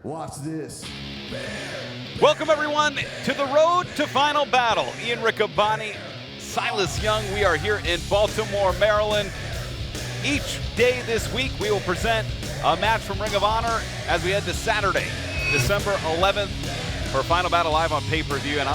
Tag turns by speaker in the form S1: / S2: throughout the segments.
S1: Watch this.
S2: Welcome, everyone, to the road to Final Battle. Ian Riccaboni, Silas Young. We are here in Baltimore, Maryland. Each day this week, we will present a match from Ring of Honor as we head to Saturday, December 11th, for Final Battle live on pay-per-view. And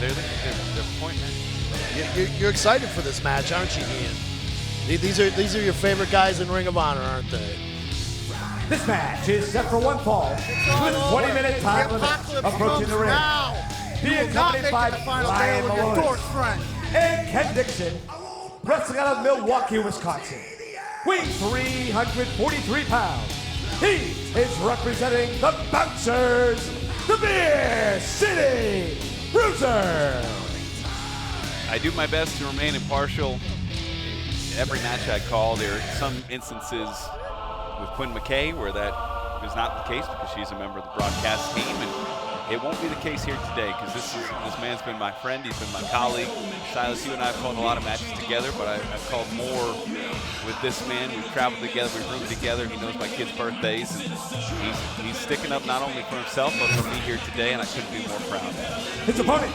S2: they're pointing at.
S3: You're excited for this match, aren't you, Ian? These are your favorite guys in Ring of Honor, aren't they?
S1: This match is set for one fall with a 20-minute time limit approaching the ring. Being accompanied by Brian Danielson and Ken Dixon, wrestling out of Milwaukee, Wisconsin. Weighing 343 pounds, he is representing the Bouncers, the Beer City Bruiser.
S2: I do my best to remain impartial. Every match I call, there are some instances with Quinn McKay where that is not the case because she's a member of the broadcast team, and it won't be the case here today because this man's been my friend, he's been my colleague. Silas, you and I have called a lot of matches together, but I've called more with this man. We've traveled together, we've roomed together, he knows my kids' birthdays, and he's sticking up not only for himself but for me here today, and I couldn't be more proud.
S1: His opponent,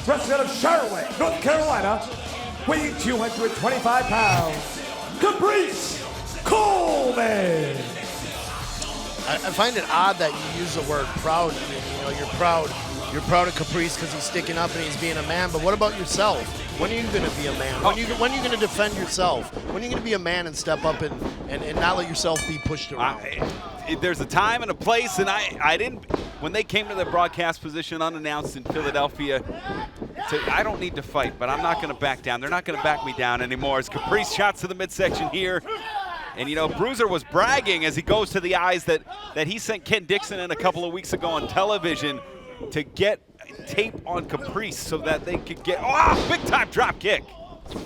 S1: wrestling out of Charlotte, North Carolina, weighing 225 pounds, Caprice Coleman.
S3: I find it odd that you use the word proud. I mean, you know, you're proud of Caprice because he's sticking up and he's being a man, but what about yourself? When are you going to be a man? When are you going to defend yourself? When are you going to be a man and step up and not let yourself be pushed around?
S2: There's a time and a place, and I didn't, when they came to the broadcast position unannounced in Philadelphia, I don't need to fight, but I'm not going to back down. They're not going to back me down anymore. As Caprice shots to the midsection here. And, you know, Bruiser was bragging as he goes to the eyes that he sent Ken Dixon in a couple of weeks ago on television to get tape on Caprice so that they could get, big-time drop kick.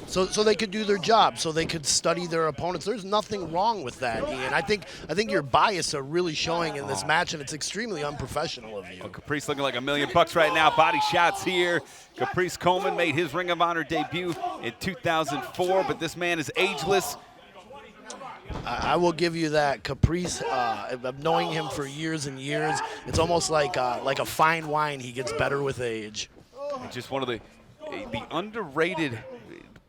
S3: So they could do their job, so they could study their opponents. There's nothing wrong with that, Ian. I think your bias are really showing in this match, and it's extremely unprofessional of you.
S2: Well, Caprice looking like $1 million right now. Body shots here. Caprice Coleman made his Ring of Honor debut in 2004, but this man is ageless.
S3: I will give you that. Caprice, knowing him for years and years, it's almost like a fine wine. He gets better with age.
S2: Just one of the underrated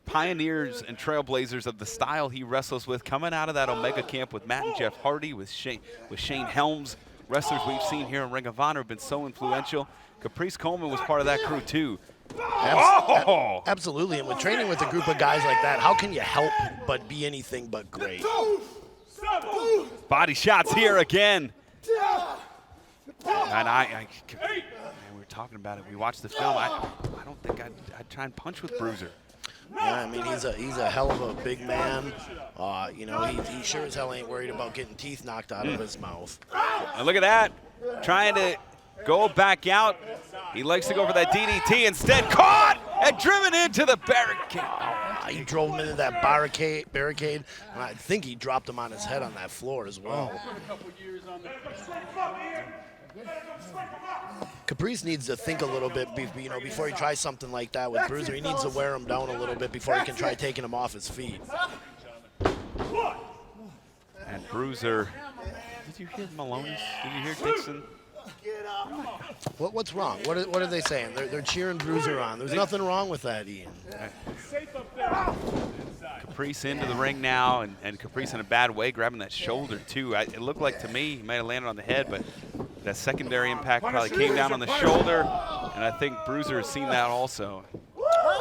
S2: pioneers and trailblazers of the style he wrestles with, coming out of that Omega camp with Matt and Jeff Hardy, with Shane Helms. Wrestlers we've seen here in Ring of Honor have been so influential. Caprice Coleman was part of that crew too.
S3: Absolutely, and with training with a group of guys like that, how can you help but be anything but great?
S2: Body shots here again. And we were talking about it. We watched the film. I don't think I'd try and punch with Bruiser.
S3: Yeah, I mean, he's a hell of a big man. You know, he sure as hell ain't worried about getting teeth knocked out of his mouth.
S2: And look at that, trying to go back out. He likes to go for that DDT, instead caught and driven into the barricade.
S3: He drove him into that barricade, and I think he dropped him on his head on that floor as well. Caprice needs to think a little bit, you know, before he tries something like that with Bruiser. He needs to wear him down a little bit before he can try taking him off his feet.
S2: And Bruiser, did you hear Maloney's? Did you hear Dixon?
S3: What's wrong? What are they saying? They're cheering Bruiser on. There's nothing wrong with that, Ian.
S2: Caprice into the ring now, and Caprice in a bad way, grabbing that shoulder too. It looked like to me he might have landed on the head, but that secondary impact probably came down on the shoulder, and I think Bruiser has seen that also.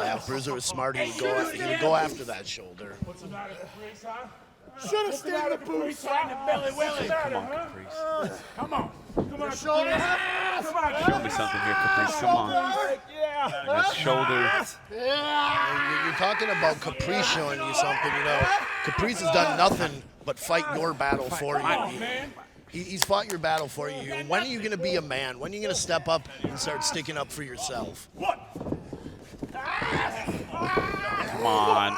S3: Yeah, if Bruiser was smart, he would go after that shoulder.
S4: What's the matter, Caprice, huh? Should have stayed in the booth.
S2: Come on, Caprice.
S4: Come on. Come on, shoulder. Come on.
S2: Show me something here, Caprice. Come on.
S4: Yeah.
S2: That shoulder.
S3: You're talking about Caprice showing you something, you know. Caprice has done nothing but fight your battle for you. He's fought your battle for you. When are you going to be a man? When are you going to step up and start sticking up for yourself?
S2: Come on.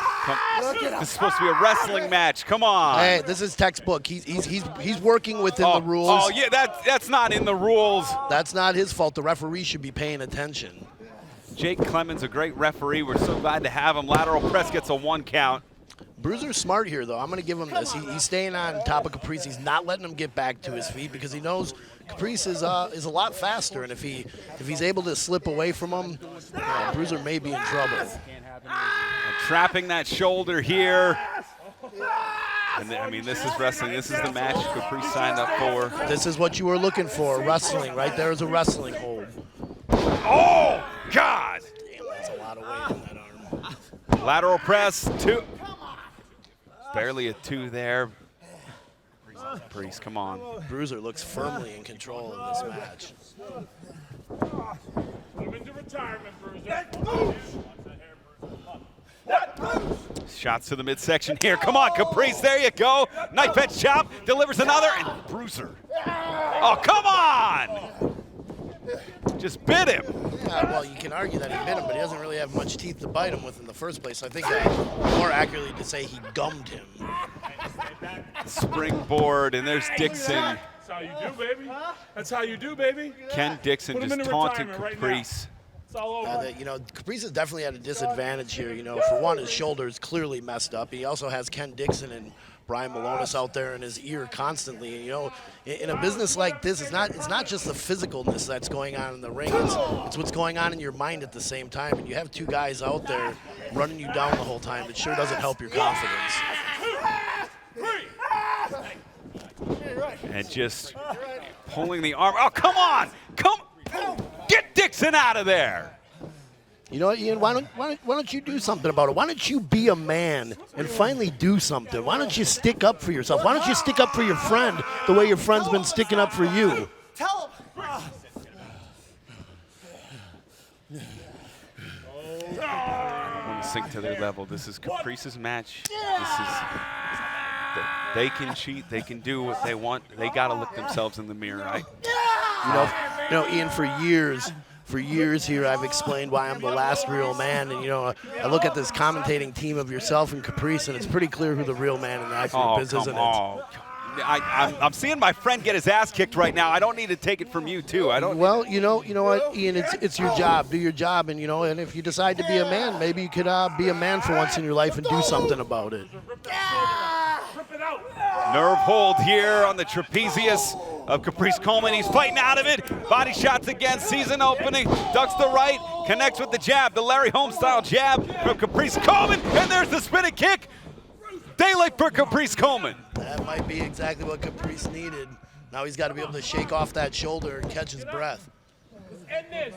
S2: This is supposed to be a wrestling match. Come on.
S3: Hey, this is textbook. He's working within the rules.
S2: Oh, yeah, that's not in the rules.
S3: That's not his fault. The referee should be paying attention.
S2: Jake Clemens, a great referee. We're so glad to have him. Lateral press gets a 1 count.
S3: Bruiser's smart here, though. I'm going to give him this. He's staying on top of Caprice. He's not letting him get back to his feet because he knows Caprice is a lot faster, and if he's able to slip away from him, Bruiser may be in trouble.
S2: And trapping that shoulder here. And I mean, this is wrestling. This is the match Caprice signed up for.
S3: This is what you were looking for, wrestling. Right there is a wrestling hold.
S2: Oh, God!
S3: Damn, that's a lot of weight in that arm.
S2: Lateral press, 2. Barely a 2 there. Caprice, come on.
S3: Bruiser looks firmly in control in this match.
S4: Put him into retirement, Bruiser.
S2: Shots to the midsection here. Come on, Caprice, there you go. Knife edge chop, delivers another, and Bruiser. Oh, come on! Just bit him.
S3: Yeah, well, you can argue that he bit him, but he doesn't really have much teeth to bite him with in the first place. So I think more accurately to say he gummed him.
S2: Springboard, and there's Dixon.
S4: That's how you do, baby. That's how you do, baby.
S2: Ken Dixon just taunted Caprice.
S4: It's all over.
S3: You know, Caprice is definitely at a disadvantage here. You know, for one, his shoulder is clearly messed up. He also has Ken Dixon and Brian Malonis out there in his ear constantly. And, you know, in a business like this, it's not just the physicalness that's going on in the ring. It's what's going on in your mind at the same time. And you have two guys out there running you down the whole time. It sure doesn't help your confidence.
S2: And just pulling the arm. Oh, come on! Get Dixon out of there!
S3: You know what, Ian? Why don't you do something about it? Why don't you be a man and finally do something? Why don't you stick up for yourself? Why don't you stick up for your friend the way your friend's been sticking up for you?
S1: Tell him.
S2: I want to sink to their level. This is Caprice's match. This is. They can cheat. They can do what they want. They got to look themselves in the mirror.
S3: You know, Ian, for years here, I've explained why I'm the last real man. And, you know, I look at this commentating team of yourself and Caprice, and it's pretty clear who the real man in the acting biz is, isn't it?
S2: I'm seeing my friend get his ass kicked right now. I don't need to take it from you, too. I don't.
S3: Well, you know what, Ian? It's your job. Do your job, and and if you decide to be a man, maybe you could be a man for once in your life and do something about it.
S2: Nerve hold here on the trapezius of Caprice Coleman. He's fighting out of it. Body shots again. Sees an opening. Ducks the right. Connects with the jab. The Larry Holmes style jab from Caprice Coleman. And there's the spinning kick. Daylight for Caprice Coleman.
S3: That might be exactly what Caprice needed. Now he's got to be able to shake off that shoulder and catch his breath.
S4: End this.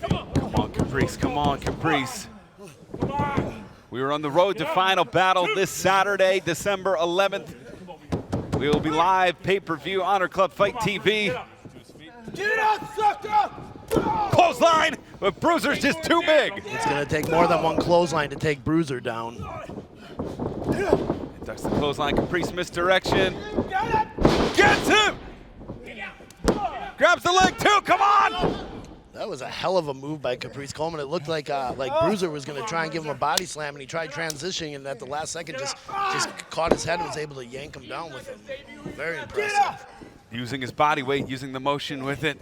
S2: Come on, Caprice. Come on, Caprice. We are on the road to Final Battle this Saturday, December 11th. We will be live, pay-per-view, Honor Club Fight TV.
S4: Get out, sucker!
S2: Clothesline, but Bruiser's just too big.
S3: It's going to take more than one clothesline to take Bruiser down.
S2: Ducks the clothesline, Caprice misdirection. Gets him! Grabs the leg too, come on!
S3: That was a hell of a move by Caprice Coleman. It looked like Bruiser was going to try and give him a body slam, and he tried transitioning, and at the last second just caught his head and was able to yank him down with him. Very impressive.
S2: Using his body weight, using the motion with it.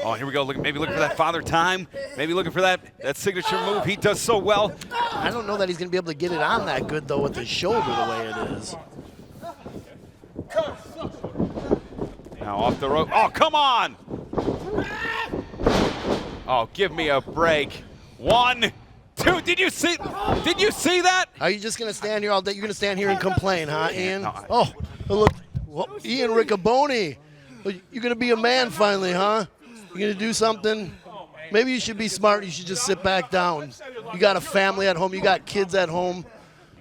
S2: Oh, here we go. Maybe looking for that father time. Maybe looking for that signature move he does so well.
S3: I don't know that he's going to be able to get it on that good, though, with his shoulder the way it is.
S2: Now off the rope. Oh, come on! Oh, give me a break. 1, 2. Did you see that?
S3: Are you just going to stand here all day? You're going to stand here and complain, huh, Ian? Oh, look. Well, Ian Riccoboni. You're going to be a man finally, huh? You're going to do something? Maybe you should be smart. You should just sit back down. You got a family at home. You got kids at home.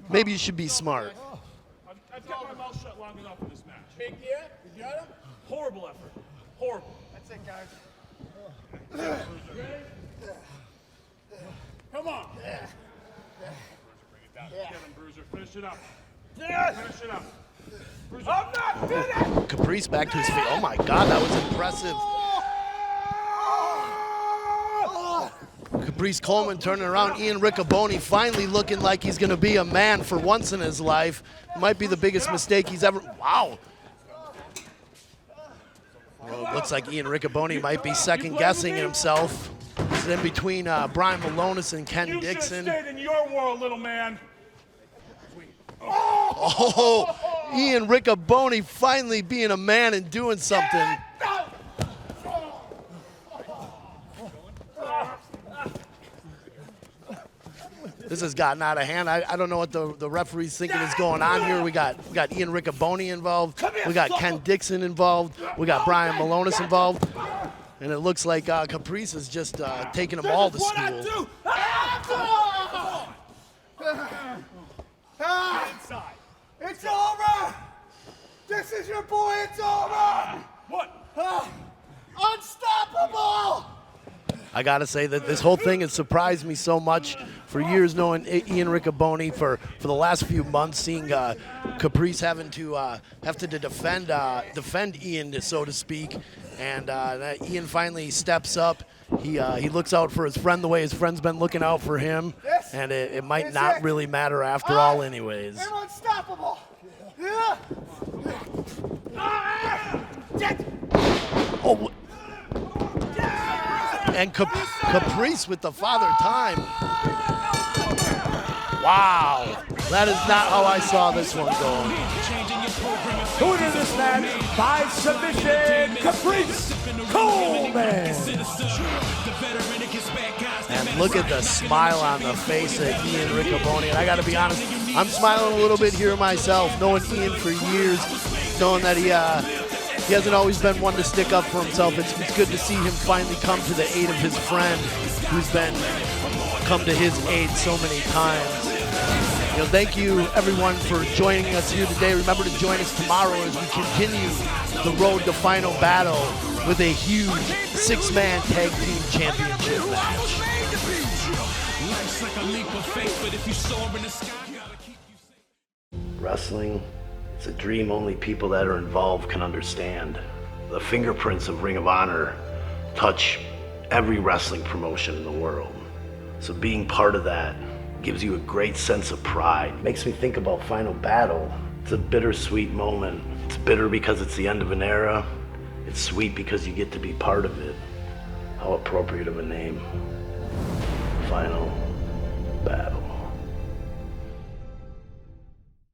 S3: Maybe you should be smart.
S4: I've got my mouth shut long enough in this match. Big deal? You got him? Horrible effort. Horrible. That's it, guys. Come on. Yeah. Get him, Bruiser. Finish it up. Finish it up. Bruiser. I'm not finished.
S3: Caprice back to his feet. Oh, my God. That was impressive. Caprice Coleman turning around. Ian Riccoboni finally looking like he's going to be a man for once in his life. Might be the biggest mistake he's ever. Wow. Well, it looks like Ian Riccoboni might be second-guessing himself. He's in between Brian Malonis and Ken Dixon.
S4: You should have stayed in your world, little man.
S3: Oh, Ian Riccoboni finally being a man and doing something. This has gotten out of hand. I don't know what the referee's thinking is going on here. We got Ian Riccoboni involved. We got Ken Dixon involved. We got Brian Malonis involved. And it looks like Caprice is just taking them all to school.
S1: Inside. It's over! This is your boy, it's over! What? Unstoppable!
S3: I gotta say that this whole thing has surprised me so much. For years knowing Ian Riccoboni, for the last few months seeing Caprice having to defend Ian, so to speak, and Ian finally steps up. He looks out for his friend the way his friend's been looking out for him, and it might not really matter after all anyways.
S1: They're unstoppable! Yeah.
S3: Oh, and Caprice with the father time. Wow, that is not how I saw this one going.
S1: The winner of this match by submission, Caprice Coleman.
S3: And look at the smile on the face of Ian Riccoboni. And I got to be honest, I'm smiling a little bit here myself, knowing Ian for years, knowing that he hasn't always been one to stick up for himself. It's good to see him finally come to the aid of his friend, who's come to his aid so many times. You know, thank you everyone for joining us here today. Remember to join us tomorrow as we continue the road to Final Battle with a huge 6-man tag team championship match. Wrestling, it's a dream only people that are involved can understand. The fingerprints of Ring of Honor touch every wrestling promotion in the world. So being part of that gives you a great sense of pride. Makes me think about Final Battle. It's a bittersweet moment. It's bitter because it's the end of an era. It's sweet because you get to be part of it. How appropriate of a name. Final Battle.